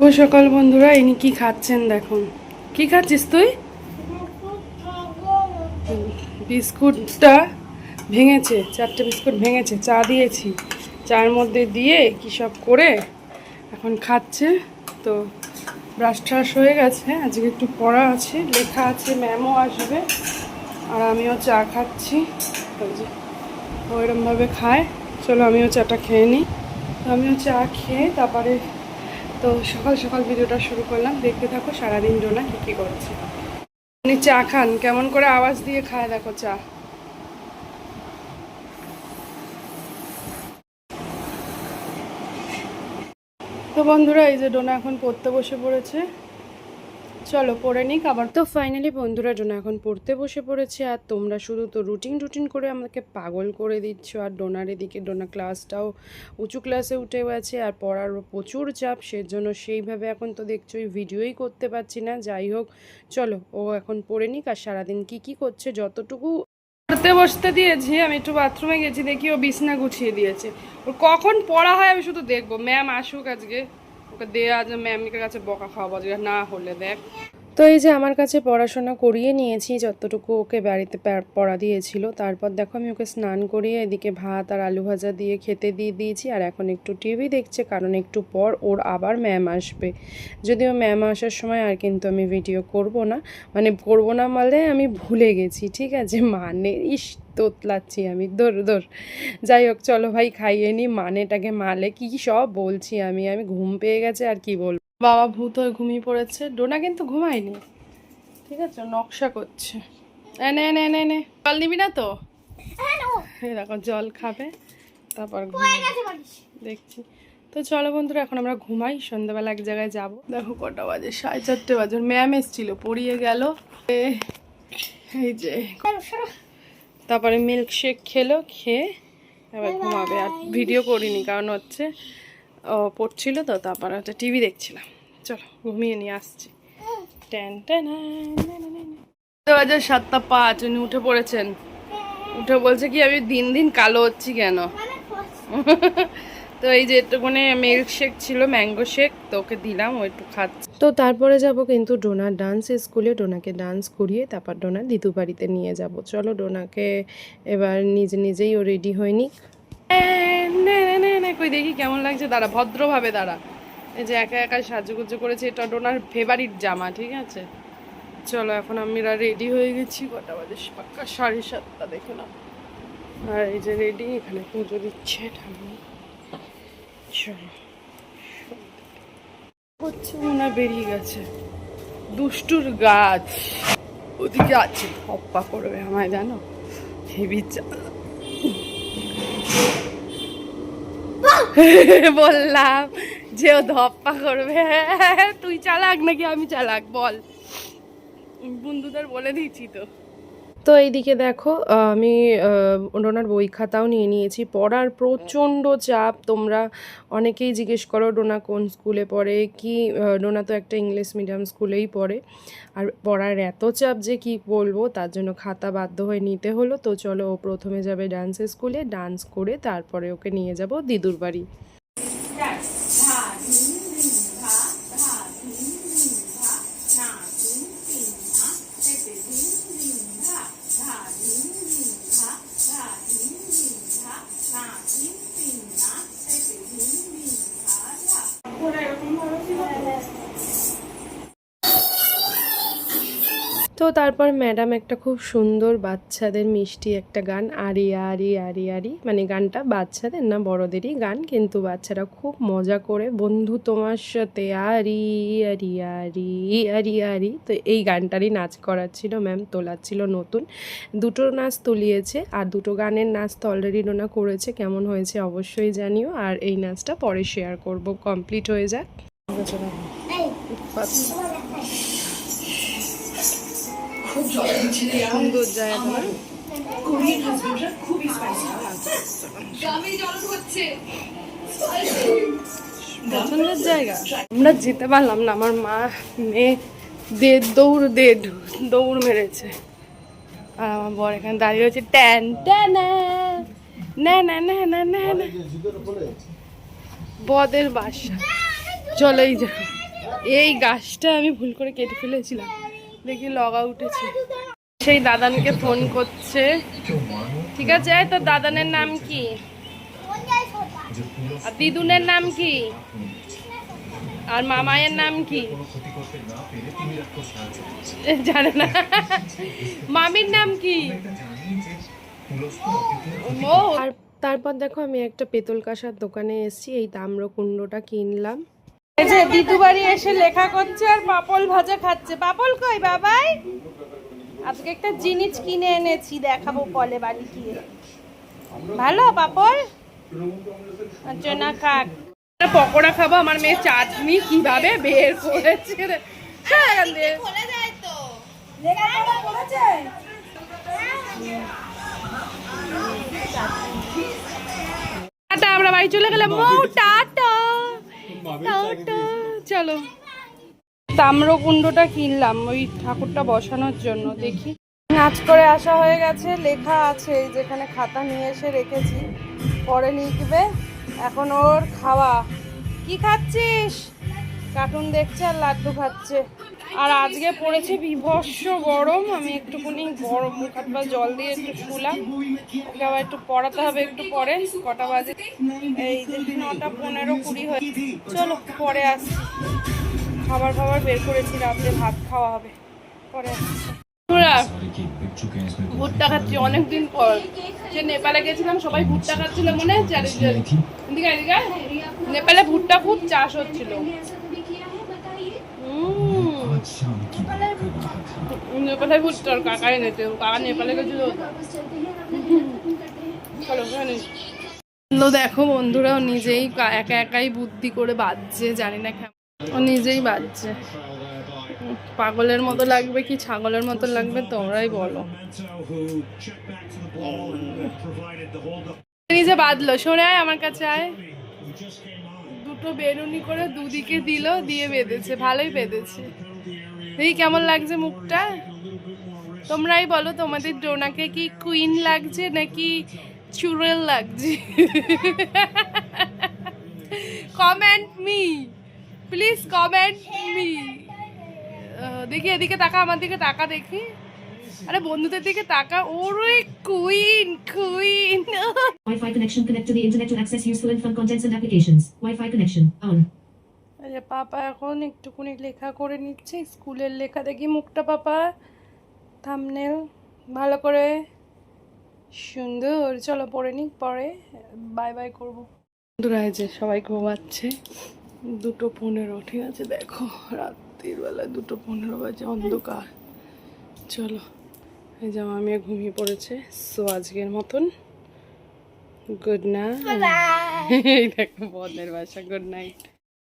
শুভ সকাল বন্ধুরা, ইনি কি খাচ্ছেন দেখুন। কি খাচ্ছিস তুই? বিস্কুটটা ভেঙেছে, 4টে বিস্কুট ভেঙেছে, চা দিয়েছি, চার মধ্যে দিয়ে কি সব করে এখন খাচ্ছে। তো ব্রাশ ট্রাশ হয়ে গেছে, আজকে একটু পড়া আছে, লেখা আছে, ম্যামও আসবে, আর আমিও চা খাচ্ছি। ওই যে ওইরকমভাবে খায়। চলো আমিও চাটা খেয়ে নিই। তো আমিও চা খেয়ে তারপরে তো সকাল সকাল ভিডিওটা শুরু করলাম। দেখতে থাকো সারাদিন ডোনা কী করছে। উনি চা খান, কেমন করে আওয়াজ দিয়ে খায় দেখো চা। তো বন্ধুরা, এই যে ডোনা এখন পড়তে বসে পড়েছে। চলো পড়ে নিক আবার। তো ফাইনালি বন্ধুরা, ডোনা এখন পড়তে বসে পড়েছে, আর তোমরা শুধু তো রুটিন করে আমাকে পাগল করে দিচ্ছ। আর ডোনার এদিকে ডোনা ক্লাসটাও উঁচু ক্লাসে উঠে গেছে, আর পড়ারও প্রচুর চাপ, সেজন্য সেইভাবে এখন তো দেখছোই ভিডিওই করতে পারছি না। যাই হোক, চলো ও এখন পড়ে নিক, আর সারাদিন কি করছে যতটুকু পড়তে বসতে দিয়েছি। আমি একটু বাথরুমে গেছি, দেখি ও বিছনা গুছিয়ে দিয়েছে। ওর কখন পড়া হয় আমি শুধু দেখবো। ম্যাম আসুক আজকে, ওকে দেয়া আজ ম্যামের কাছে বকা খাওয়াবো আজকে না হলে। দেখ, তো এই যে আমার কাছে পড়াশোনা করিয়ে নিয়েছি যতটুকু ওকে বাড়িতে পড়া দিয়েছিল। তারপর দেখো আমি ওকে স্নান করিয়ে এদিকে ভাত আর আলু ভাজা দিয়ে খেতে দিয়ে দিয়েছি, আর এখন একটু টিভি দেখছে, কারণ একটু পর ওর আবার ম্যাম আসবে। যদিও ম্যাম আসার সময় আর কিন্তু আমি ভিডিও করব না, মানে আমি ভুলে গেছি, ঠিক আছে, মানে তোতলাচ্ছি আমি, দৌড়। যাই হোক, চলো ভাই খাইয়ে নি, মানেটাকে মালে কি সব বলছি আমি ঘুম পেয়ে গেছে আর কি বলবো। বাবা ভূত হয়ে ঘুমিয়ে পড়েছে, ডোনা কিন্তু ঘুমায়নি, ঠিক আছে, নকশা করছে। এনে এনে এনে এনে জল নিবি না তো? এই দেখো জল খাবে, তারপর দেখছি। তো চলো বন্ধুরা, এখন আমরা ঘুমাই, সন্ধ্যাবেলা এক জায়গায় যাব। দেখো কটা বাজে, 4:30 বাজে। ম্যাম এসছিল, পড়িয়ে গেল। এই যে তারপরে মিল্কশেক খেলো, খেয়ে এবার ঘুমাবে। আর ভিডিও করিনি, কারণ হচ্ছে ও পড়ছিল তো, তারপর হচ্ছে টিভি দেখছিলাম। চলো ঘুমিয়ে নিয়ে আসছি। 7:05 উনি উঠে পড়েছেন। উঠে বলছে কি আমি দিন কালো হচ্ছি কেন। তো এই যে একটুখানি মিল্কশেক ছিল, ম্যাঙ্গো শেক, তো ওকে দিলাম, ও একটু খাচ্ছে। তো তারপরে যাব কিন্তু ডোনার ডান্স স্কুলে, ডোনাকে ডান্স করিয়ে তারপর ডোনার দিদু বাড়িতে নিয়ে যাব। চলো ডোনাকে এবার নিজেই ও রেডি হয়নি। কই দেখি কেমন লাগছে, দাঁড়া ভদ্রভাবে দাঁড়া। এই যে একা একা সাজুগুজু করেছে, এটা ডোনার ফেভারিট জামা, ঠিক আছে। চলো এখন আমরা রেডি হয়ে গেছি, কটা বাজে পাক্কা 7:30, দেখো না। আর এই যে রেডি, এখানে পুজো দিচ্ছে ঠাকুর। চলো হচ্ছে মনে বেরিয়ে গেছে দুষ্টুর গাছ, ওদিকে আছে, হপ্পা করবে আমায় জানো, হেভি বললাম যে ও ধপ্পা করবে। তুই চালাক নাকি আমি চালাক বল? বন্ধুদের বলে দিয়েছি তো। তো এইদিকে দেখো আমি ডোনার বই খাতাও নিয়ে নিয়েছি। পড়ার প্রচণ্ড চাপ। তোমরা অনেকেই জিজ্ঞেস করো ডোনা কোন স্কুলে পড়ে কি। ডোনা তো একটা ইংলিশ মিডিয়াম স্কুলেই পড়ে, আর পড়ার এত চাপ যে কি বলবো, তার জন্য খাতা বাধ্য হয়ে নিতে হলো। তো চলো ও প্রথমে যাবে ডান্স স্কুলে, ডান্স করে তারপরে ওকে নিয়ে যাব দিদুর বাড়ি। তো তারপর ম্যাডাম একটা খুব সুন্দর বাচ্চাদের মিষ্টি একটা গান, আরি আরি আরি আরি, মানে গানটা বাচ্চাদের না বড়দেরই গান, কিন্তু বাচ্চারা খুব মজা করে বন্ধু তোমার সাথে আরি আরি আরি আরি আরি, তো এই গানটারই নাচ করাচ্ছিল ম্যাম, তোলাচ্ছিল নতুন। দুটো নাচ তুলিয়েছে, আর দুটো গানের নাচ তো অলরেডি ডোনা করেছে, কেমন হয়েছে অবশ্যই জানিও। আর এই নাচটা পরে শেয়ার করব, কমপ্লিট হয়ে যাক। খুব সুন্দর জায়গা, পছন্দের জায়গা। আমরা যেতে পারলাম না, আমার মা মেয়ে দৌড় মেরেছে, আর আমার বর এখানে দাঁড়িয়ে রয়েছে ট্যান ট্যান না বদের বাসা। চলেই যা, এই গাছটা আমি ভুল করে কেটে ফেলেছিলাম, দেখি লগা উঠেছে। সেই দাদানকে ফোন করছে। ঠিক আছে, তোর দাদানের নাম কি আর দিদুনের নাম কি আর মামায়ের নাম কি জানে না? মামির নাম কি? আর তারপর দেখো আমি একটা পেতল কাঁসার দোকানে এসেছি, এই তাম্রকুণ্ডটা কিনলাম। এই যে দিদু বাড়ি এসে লেখা করছে আর পাপল ভাজা খাচ্ছে। পাপল কই বাবাই? আজকে একটা জিনিস কিনে এনেছি, দেখাবো পলে বাড়ি গিয়ে। ভালো পাপল? আচ্ছা না খাক। পকোড়া খাবো। আমার মেয়ে চাটনি কিভাবে বের করেছে রে। টাটা, আমরা বাড়ি চলে গেলাম। টাটা টাটা, চলো। তাম্রকুণ্ডটা কিনলাম ওই ঠাকুরটা বসানোর জন্য। দেখি নাচ করে আসা হয়ে গেছে, লেখা আছে যেখানে খাতা নিয়ে এসে রেখেছি, পরে লিখবে। এখন ওর খাওয়া। কি খাচ্ছিস? কার্টুন দেখছে আর লাড্ডু খাচ্ছে। আর আজকে পড়েছে বিভৎস গরম। আমি একটুখানি গরম মুখ হাত পা জল দিয়ে একটু শুলাম। ওকে আবার একটু পড়াতে হবে একটু পরে। কটা বাজে? এই যে 9টা 15 20 হয়ে। চলো পরে আসছি। খাবার ফাবার বের করেছি, রাত্রে ভাত খাওয়া হবে, পরে আসছি। ভুট্টা খাচ্ছি অনেকদিন পর। যে নেপালে গেছিলাম সবাই ভুট্টা খাচ্ছিল, মনে আছে? নেপালে ভুট্টা খুব চাষ হচ্ছিল। নেপালে ভুট্টার কাকা এনেছে, কাকা নেপালে গেছিল। দেখো বন্ধুরা, ও নিজেই একা একাই বুদ্ধি করে বাজছে, জানি না কেমন ও নিজেই বাজছে। পাগলের মতো লাগবে কি ছাগলের মতো লাগবে তোমরাই বলো। নিজে বাঁধলো। সরে আয় আমার কাছে আয়। দুটো বেরুনি করে দুদিকে দিল, দিয়ে বেঁধেছে। ভালোই বেঁধেছে। দেখি কেমন লাগছে মুখটা। তোমরাই বলো তোমাদের ডোনাকে কি কুইন লাগছে নাকি চুড়েল লাগছে? Comment me please, comment me. দেখি এদিকে তাকা, আমার দিকে তাকা দেখি। আরে বন্ধুদের দিকে তাকা। ওরে queen queen. Wi-Fi connection connect to the internet to access useful and fun contents and applications. Wi-Fi connection on. আরে পাপা এখন একটুখানি লেখা করে নিচ্ছে, স্কুলের লেখা। দেখি মুখটা পাপা, থাম্বনেল ভালো করে, সুন্দর। চলো পড়ে নিক, পরে বাই বাই করবো। বন্ধুরা এই যে সবাই ঘুমাচ্ছে। 2:15, ঠিক আছে? দেখো রাত্রির বেলা 2:15 বাজে, অন্ধকার। চলো, এই যে আমি ঘুমিয়ে পড়েছে। সো আজকের মতন গুড নাইট। এই দেখো বদের বাসা, গুড নাইট।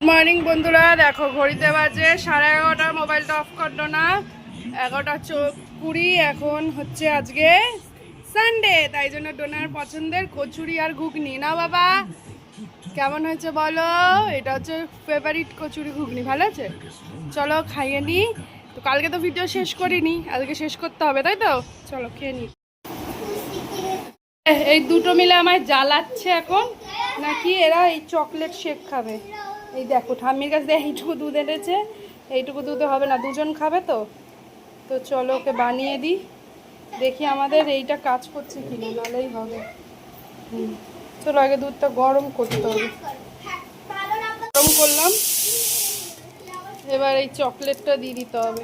মর্নিং বন্ধুরা, দেখো ঘড়িতে বাজে 11:30। মোবাইলটা অফ করলো না। 11:20। এখন হচ্ছে আজকে সানডে, তাই জন্য ডোনার পছন্দের কচুরি আর ঘুগনি। না বাবা, কেমন হয়েছে বলো? এটা হচ্ছে ফেভারিট কচুরি ঘুগনি। ভালো আছে? চলো খাইয়ে নি। তো কালকে তো ভিডিও শেষ করিনি, আজকে শেষ করতে হবে, তাই তো? চলো খেয়ে নি। এই দুটো মিলে আমায় জ্বালাচ্ছে এখন। নাকি এরা এই চকলেট শেক খাবে। এই দেখো ঠাম্মির কাছে এইটুকু দুধ এনেছে। এইটুকু দুধে হবে না, দুজন খাবে তো। তো চলো ওকে বানিয়ে দিই। দেখি আমাদের এইটা কাজ করছে কিনা, নাহলেই হবে। চলো আগে দুধটা গরম করতে হবে। গরম করলাম, এবার এই চকলেটটা দিয়ে দিতে হবে।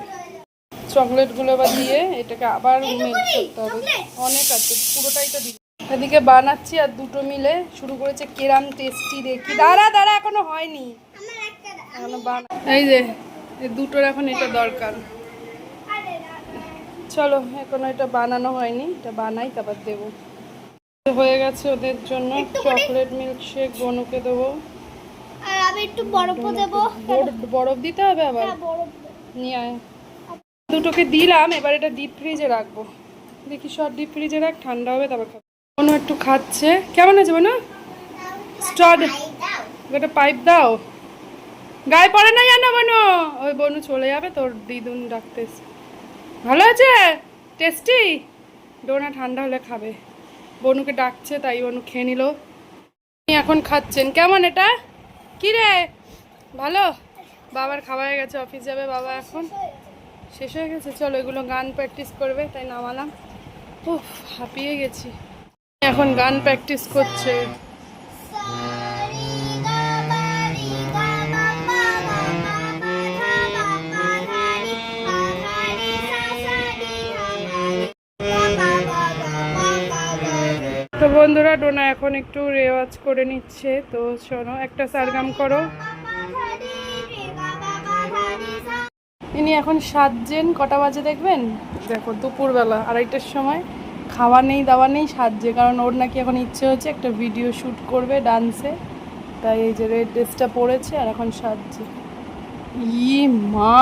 চকলেটগুলো এবার দিয়ে এটাকে আবার মেল্ট করতে হবে। অনেক আছে, পুরোটাই তো দিই। এদিকে বানাচ্ছি আর দুটো মিলে শুরু করেছে। কেরাম টেস্টি দেখি। দাঁড়া দাঁড়া, এখনো হয়নি, এখনো বানা। এই যে এই দুটোর এখন এটা দরকার। চলো এখনো এটা বানানো হয়নি, এটা বানাই তারপর দেবো। হয়ে গেছে ওদের জন্য চকলেট মিল্কশেক। বনুকে দেবো আর আমি একটু বরফও দেবো। বরফ দিতে হবে আবার? নিয়ে আয়। দুটোকে দিলাম, এবার এটা ডিপ ফ্রিজে রাখবো। দেখি সব ডিপ ফ্রিজে রাখ, ঠান্ডা হবে তারপর খাবো। বনু একটু খাচ্ছে। কেমন আছে বনু? স্ট্রড একটা পাইপ দাও। গায়ে পড়ে না জানো বনু? ওই বনু চলে যাবে, তোর দিদুন ডাকতে। ভালো আছে? টেস্টি? ডোনা ঠান্ডা হলে খাবে। বনুকে ডাকছে, তাই বনু খেয়ে নিল। এখন খাচ্ছেন। কেমন এটা? কি রে, ভালো? বাবার খাওয়া হয়ে গেছে, অফিস যাবে বাবা এখন। শেষ হয়ে গেছে, চলো এগুলো গান প্র্যাকটিস করবে তাই নামালাম। উফ, হাঁপিয়ে গেছি। এখন গান প্র্যাকটিস করছে। তো বন্ধুরা, ডোনা এখন একটু রেওয়াজ করে নিচ্ছে। তো শোনো, একটা সারগাম করো। ইনি এখন সাজছেন, কটা বাজে দেখবেন, দেখো দুপুরবেলা 2:30টার সময়। খাওয়া নেই দাওয়া নেই, সাজছে, কারণ ওর নাকি এখন ইচ্ছে হচ্ছে একটা ভিডিও শ্যুট করবে ডান্সে, তাই এই যে রেড ড্রেসটা পরেছে আর এখন সাজছে। ই মা,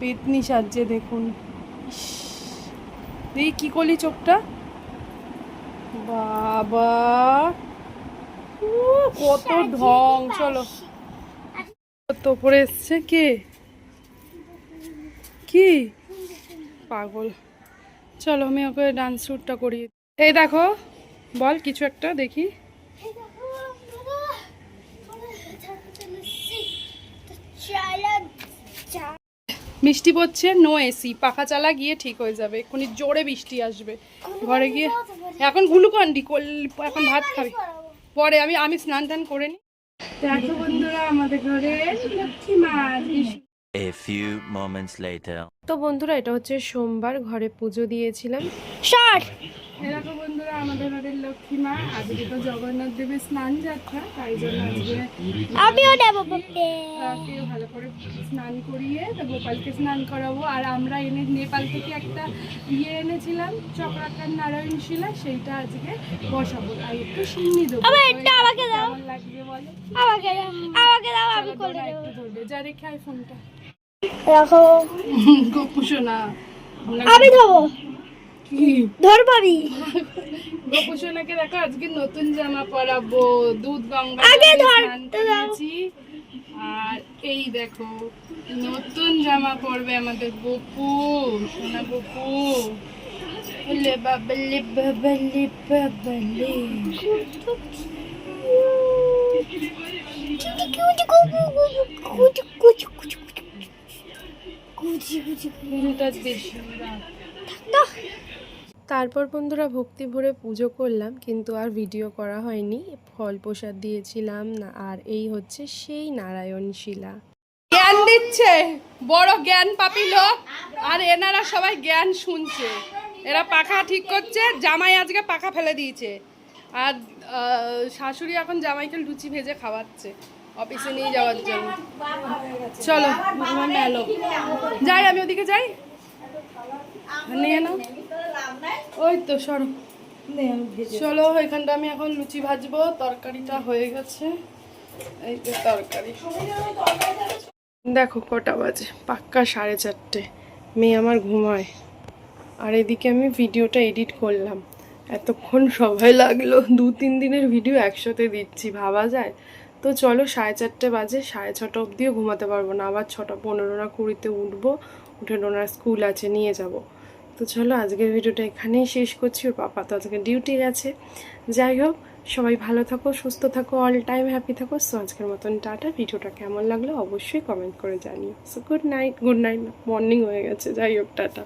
পেতনি সাজছে দেখুন। ইস, দেখি কি করলি চোখটা, বাবা কত ঢং। চলো, তো পরে এসছে কে, কি পাগল। চলো আমি ওকে ডান্স শ্যুটটা করিয়ে। এই দেখো, বল কিছু একটা দেখি। বৃষ্টি পড়ছে, নো এসি, পাখা চালা, গিয়ে ঠিক হয়ে যাবে, এক্ষুনি জোরে বৃষ্টি আসবে। ঘরে গিয়ে এখন গ্লুকন্ডি এখন ভাত খাবি পরে। আমি স্নান টান করে নি। দেখো বন্ধুরা, আমাদের ঘরে লক্ষ্মী মাছ। A few moments later. তো বন্ধুরা, এটা হচ্ছে সোমবার, ঘরে পুজো দিয়েছিলাম। দেখো বন্ধুরা, আমাদের ঘরের লক্ষ্মী মা। আজকে তো জগন্নাথ দেবের স্নান যাত্রা, তাই জন্য আজকে আমিও নেবো বাপে। তাকে ভালো করে স্নান করিয়ে তো গোপালকে স্নান করাবো। আর আমরা নেপাল থেকে একটা এনেছিলাম, চক্রাকার নারায়ণ শিলা, সেইটা আজকে বসাবো। আর একটু সিন্নি দেবো। এটা আমাকে দাও। কেমন লাগবে বলো? আমাকে দাও, আমি চলো, করে ডোনা দেবো। একটু ধরবে, যা রেখে আয় ফোনটা। রাখো, গোপুসো না, আমি দেবো, কি ধরবো আমি। গোপুসোনাকে দেখো, আজকে নতুন জামা পরাবো, দুধ গঙ্গা আগে জলে ধর, স্নান তো দাও। করিয়েছি। আর এই দেখো, নতুন জামা পরবে আমাদের গপু, সোনা গপু। বলে বাবলে বাবলে বাবলে। ফুলটা বেশি রাখ। তারপর বন্ধুরা ভক্তি ভরে পুজো করলাম, কিন্তু আর ভিডিও করা হয়নি। ফল প্রসাদ দিয়েছিলাম না। আর এই হচ্ছে সেই নারায়ণ শিলা। জ্ঞান দিচ্ছে, বড় জ্ঞান পাপি লোক। আর এনারা সবাই জ্ঞান শুনছে। এরা পাখা ঠিক করছে, জামাই আজকে পাখা ফেলে দিয়েছে। আর শাশুড়ি এখন জামাইকে লুচি ভেজে খাওয়াচ্ছে অফিসে নিয়ে যাওয়ার জন্য। চলো আমার মেলো যাই, আমি ওদিকে যাই, নিয়ে নাও। ওই তো সরো, চলো এখানটা আমি এখন লুচি ভাজবো। তরকারিটা হয়ে গেছে, এই যে তরকারি। দেখো কটা বাজে, পাক্কা 4:30। মেয়ে আমার ঘুমায়, আর এদিকে আমি ভিডিওটা এডিট করলাম। এতক্ষণ সময় লাগলো, 2-3 দিনের ভিডিও একসাথে দিচ্ছি, ভাবা যায়? তো চলো, 4:30 বাজে, 6:30 অবধিও ঘুমাতে পারবো না। আবার 6:15 না 20-তে উঠবো, উঠে ডোনার স্কুল আছে, নিয়ে যাব। তো চলো আজকের ভিডিওটা এখানেই শেষ করছি। ওর পাপা তো আজকে ডিউটি গেছে। যাই হোক, সবাই ভালো থাকো, সুস্থ থাকো, অল টাইম হ্যাপি থাকো। সো আজকের মতন টাটা। ভিডিওটা কেমন লাগলো অবশ্যই কমেন্ট করে জানিও। সো গুড নাইট, মর্নিং হয়ে গেছে, যাই হোক টাটা।